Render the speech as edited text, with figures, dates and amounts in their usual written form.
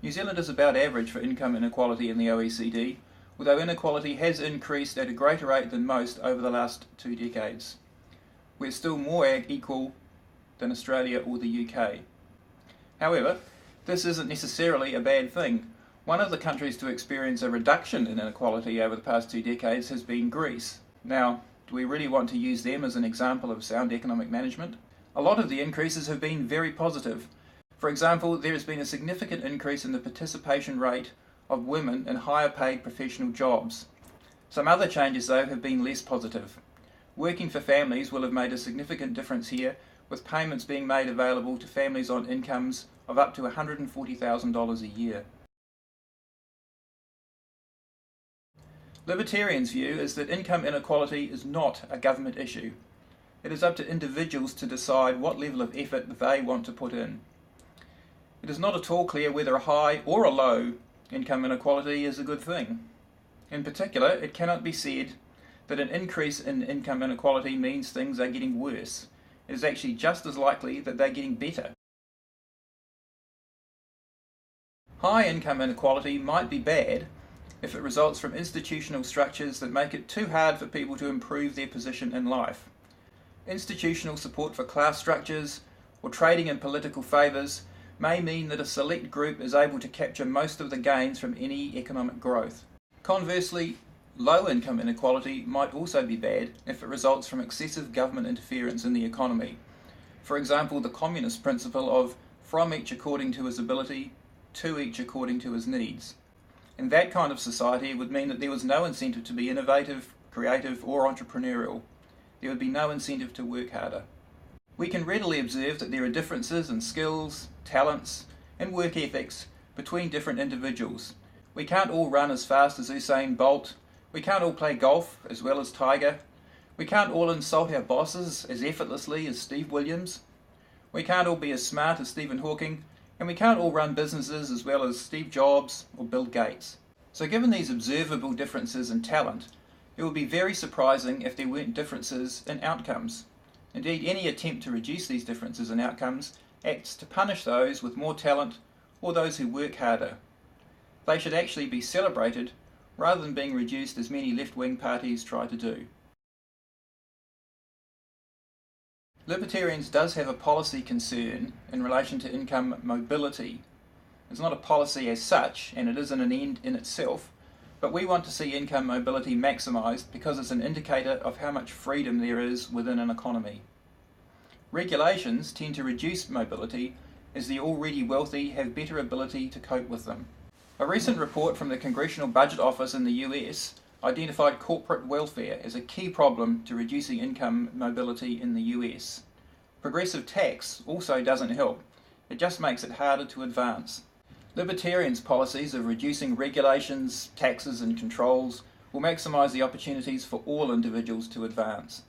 New Zealand is about average for income inequality in the OECD, although inequality has increased at a greater rate than most over the last 2 decades. We're still more equal than Australia or the UK. However, this isn't necessarily a bad thing. One of the countries to experience a reduction in inequality over the past 2 decades has been Greece. Now, do we really want to use them as an example of sound economic management? A lot of the increases have been very positive. For example, there has been a significant increase in the participation rate of women in higher paid professional jobs. Some other changes, though, have been less positive. Working for families will have made a significant difference here, with payments being made available to families on incomes of up to $140,000 a year. Libertarians' view is that income inequality is not a government issue. It is up to individuals to decide what level of effort they want to put in. It is not at all clear whether a high or a low income inequality is a good thing. In particular, it cannot be said that an increase in income inequality means things are getting worse. It is actually just as likely that they're getting better. High income inequality might be bad if it results from institutional structures that make it too hard for people to improve their position in life. Institutional support for class structures or trading in political favours may mean that a select group is able to capture most of the gains from any economic growth. Conversely, low income inequality might also be bad if it results from excessive government interference in the economy. For example, the communist principle of from each according to his ability, to each according to his needs. In that kind of society, it would mean that there was no incentive to be innovative, creative, or entrepreneurial. There would be no incentive to work harder. We can readily observe that there are differences in skills, talents, and work ethics between different individuals. We can't all run as fast as Usain Bolt. We can't all play golf as well as Tiger. We can't all insult our bosses as effortlessly as Steve Williams. We can't all be as smart as Stephen Hawking. And we can't all run businesses as well as Steve Jobs or Bill Gates. So given these observable differences in talent, it would be very surprising if there weren't differences in outcomes. Indeed, any attempt to reduce these differences in outcomes acts to punish those with more talent or those who work harder. They should actually be celebrated rather than being reduced as many left-wing parties try to do. Libertarians does have a policy concern in relation to income mobility. It's not a policy as such, and it isn't an end in itself, but we want to see income mobility maximised because it's an indicator of how much freedom there is within an economy. Regulations tend to reduce mobility as the already wealthy have better ability to cope with them. A recent report from the Congressional Budget Office in the US identified corporate welfare as a key problem to reducing income mobility in the US. Progressive tax also doesn't help. It just makes it harder to advance. Libertarians' policies of reducing regulations, taxes and controls will maximise the opportunities for all individuals to advance.